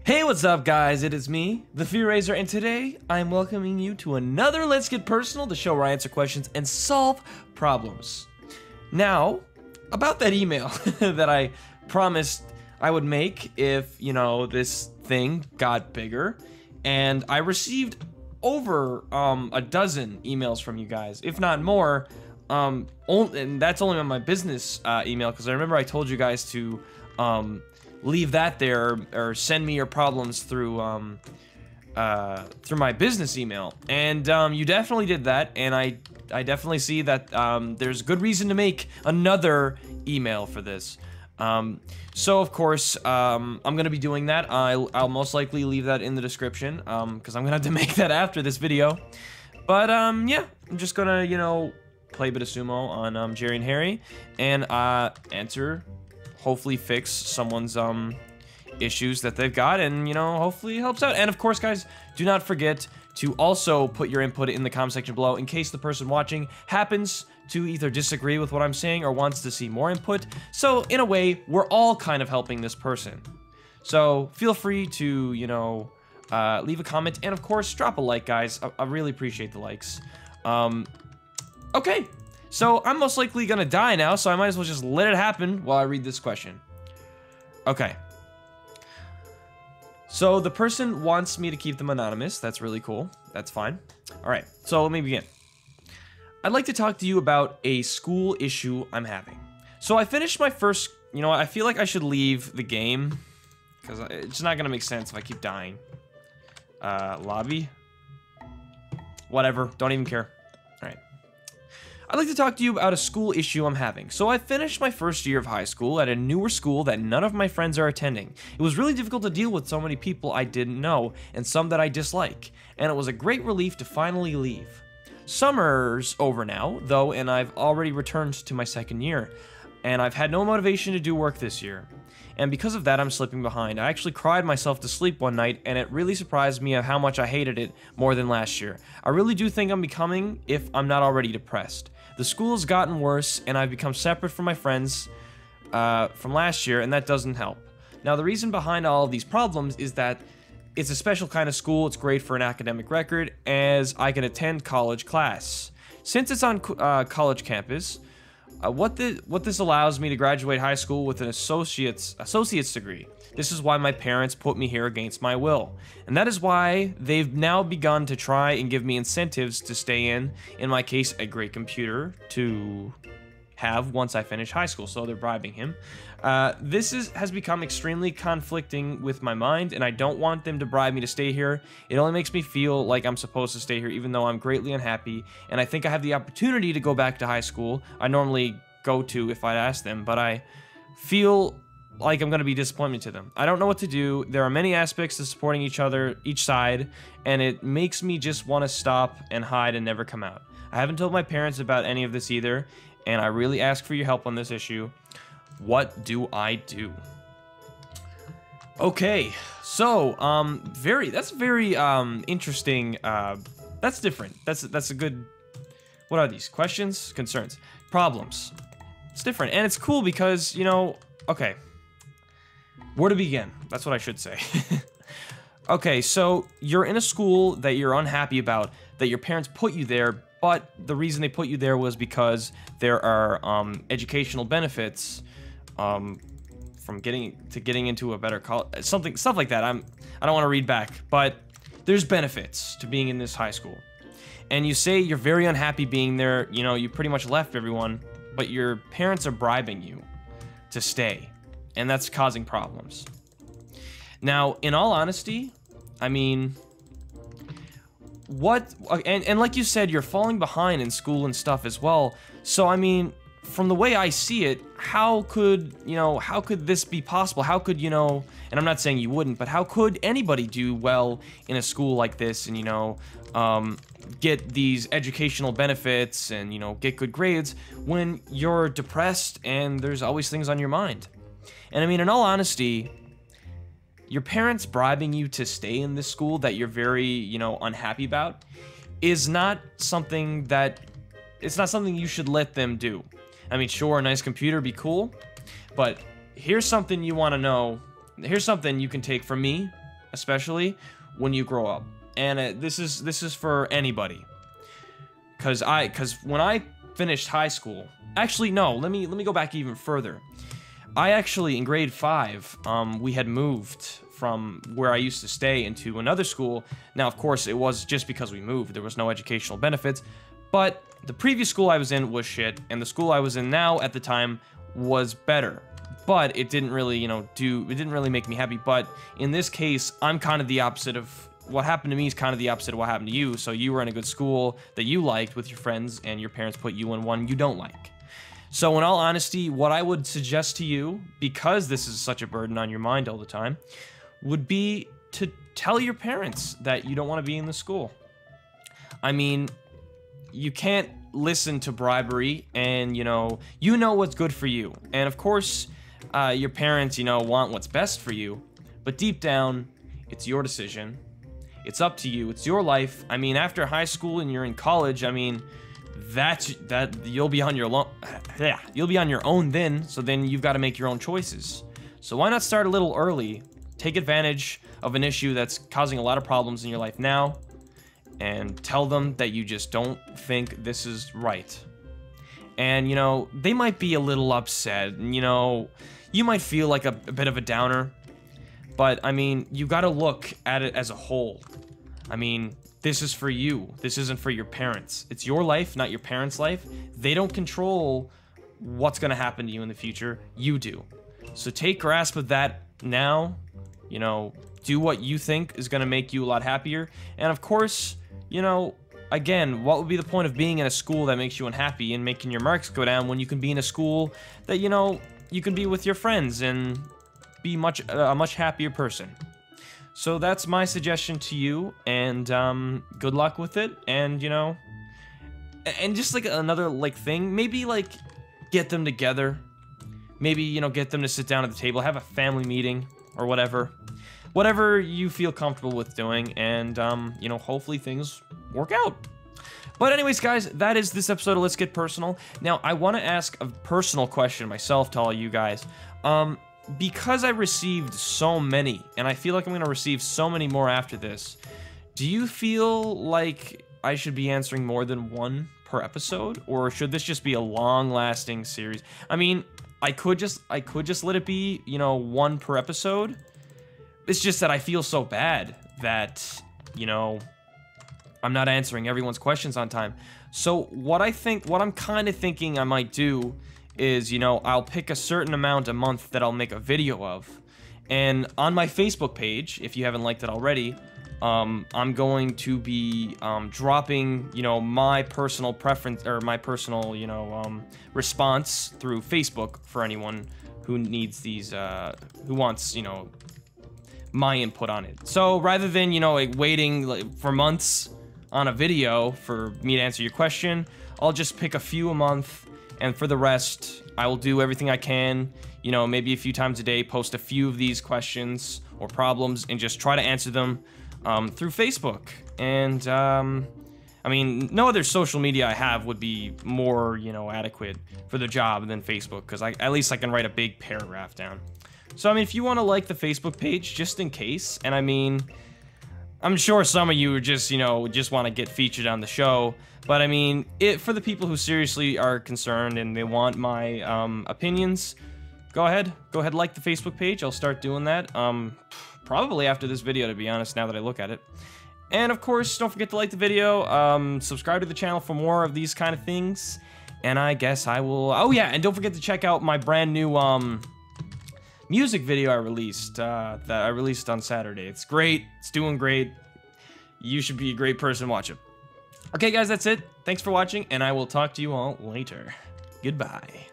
Hey, what's up guys? It is me, the Fear Raiser, and today I'm welcoming you to another Let's Get Personal, the show where I answer questions and solve problems. Now, about that email that I promised I would make if, this thing got bigger, and I received over a dozen emails from you guys, if not more, and that's only on my business email, because I remember I told you guys to leave that there or send me your problems through my business email, and you definitely did that, and I definitely see that there's good reason to make another email for this. So of course I'm gonna be doing that. I'll most likely leave that in the description because I'm gonna have to make that after this video. But yeah, I'm just gonna play a bit of sumo on Jerry and Harry and hopefully fix someone's issues that they've got, and hopefully it helps out. And of course guys, do not forget to also put your input in the comment section below in case the person watching happens to either disagree with what I'm saying or wants to see more input. So in a way, we're all kind of helping this person. So feel free to leave a comment, and of course drop a like, guys. I really appreciate the likes. Okay, so I'm most likely gonna die now, so I might as well just let it happen while I read this question. Okay. So the person wants me to keep them anonymous. That's really cool. That's fine. All right, so let me begin. I'd like to talk to you about a school issue I'm having. So I finished my first, I feel like I should leave the game because it's not gonna make sense if I keep dying. Lobby. Whatever, don't even care. All right. I'd like to talk to you about a school issue I'm having. So I finished my first year of high school at a newer school that none of my friends are attending. It was really difficult to deal with so many people I didn't know and some that I dislike, and it was a great relief to finally leave. Summer's over now, though, and I've already returned to my second year, and I've had no motivation to do work this year. And because of that, I'm slipping behind. I actually cried myself to sleep one night, and it really surprised me of how much I hated it more than last year. I really do think I'm becoming, if I'm not already, depressed. The school has gotten worse, and I've become separate from my friends from last year, and that doesn't help. Now, the reason behind all of these problems is that it's a special kind of school. It's great for an academic record, as I can attend college class. Since it's on college campus, what this allows me to graduate high school with an associate's degree. This is why my parents put me here against my will, and that is why they've now begun to try and give me incentives to stay in my case, a great computer to have once I finish high school. So they're bribing him. This has become extremely conflicting with my mind, and I don't want them to bribe me to stay here. It only makes me feel like I'm supposed to stay here, even though I'm greatly unhappy, and I think I have the opportunity to go back to high school I normally go to if I ask them, but I feel like I'm going to be disappointed to them. I don't know what to do. There are many aspects to supporting each side, and it makes me just want to stop and hide and never come out. I haven't told my parents about any of this either, and I really ask for your help on this issue. What do I do? Okay, so that's very interesting. That's different. That's a good. What are these? Questions, concerns, problems? It's different, and it's cool because okay. Where to begin? That's what I should say. Okay, so you're in a school that you're unhappy about, that your parents put you there, but the reason they put you there was because there are educational benefits from getting into a better college, stuff like that. I don't want to read back, but there's benefits to being in this high school. And you say you're very unhappy being there, you pretty much left everyone, but your parents are bribing you to stay, and that's causing problems. Now, in all honesty, I mean, and like you said, you're falling behind in school and stuff as well. So I mean, from the way I see it, how could this be possible? How could, and I'm not saying you wouldn't, but how could anybody do well in a school like this and, get these educational benefits and, get good grades when you're depressed and there's always things on your mind? And I mean, in all honesty, your parents bribing you to stay in this school that you're very, unhappy about is not something you should let them do. I mean, sure, a nice computer would be cool, but here's something you want to know. Here's something you can take from me especially when you grow up. And this is for anybody. Cause when I finished high school, actually no, let me go back even further. I actually, in grade 5, we had moved from where I used to stay into another school. Now, of course, it was just because we moved. There was no educational benefits. But the previous school I was in was shit, and the school I was in now at the time was better. But it didn't really, it didn't really make me happy. But in this case, I'm kind of the opposite of what happened to me is kind of the opposite of what happened to you. So you were in a good school that you liked with your friends, and your parents put you in one you don't like. So in all honesty, what I would suggest to you, because this is such a burden on your mind all the time, would be to tell your parents that you don't want to be in the school. I mean, you can't listen to bribery, and, you know what's good for you. And of course, your parents, want what's best for you, but deep down, it's your decision. It's up to you. It's your life. I mean, after high school and you're in college, I mean, that you'll be on your own then, so then you've got to make your own choices. So why not start a little early, take advantage of an issue that's causing a lot of problems in your life now, and tell them that you just don't think this is right. And, they might be a little upset, and, you might feel like a bit of a downer, but, I mean, you gotta look at it as a whole. I mean, this is for you. This isn't for your parents. It's your life, not your parents' life. They don't control what's gonna happen to you in the future. You do. So take grasp of that now. Do what you think is gonna make you a lot happier. And of course, again, what would be the point of being in a school that makes you unhappy and making your marks go down when you can be in a school that, you can be with your friends and be a much happier person? So that's my suggestion to you, and good luck with it. And and just like another thing, maybe get them together, maybe get them to sit down at the table, have a family meeting or whatever you feel comfortable with doing, and hopefully things work out. But anyways, guys, that is this episode of Let's Get Personal. Now, I want to ask a personal question myself to all you guys. Because I received so many, and I feel like I'm going to receive so many more after this, do you feel like I should be answering more than one per episode? Or should this just be a long-lasting series? I mean, I could just let it be, one per episode. It's just that I feel so bad that, I'm not answering everyone's questions on time. So what I'm kind of thinking I might do is, I'll pick a certain amount a month that I'll make a video of. And on my Facebook page, if you haven't liked it already, I'm going to be dropping, my personal preference, or my personal, response through Facebook for anyone who needs these, who wants, my input on it. So rather than, waiting for months on a video for me to answer your question, I'll just pick a few a month. And for the rest, I will do everything I can, maybe a few times a day, post a few of these questions or problems and just try to answer them through Facebook. And, I mean, no other social media I have would be more, adequate for the job than Facebook, because at least I can write a big paragraph down. So, I mean, if you want to like the Facebook page, just in case, and I mean, I'm sure some of you just, just want to get featured on the show. But I mean, for the people who seriously are concerned and they want my opinions, go ahead, like the Facebook page. I'll start doing that, probably after this video, to be honest, now that I look at it. And of course, don't forget to like the video, subscribe to the channel for more of these kind of things. And I guess I will, oh yeah, and don't forget to check out my brand new, music video I released, that I released on Saturday. It's great, it's doing great. You should be a great person to watch it. Okay, guys, that's it. Thanks for watching, and I will talk to you all later. Goodbye.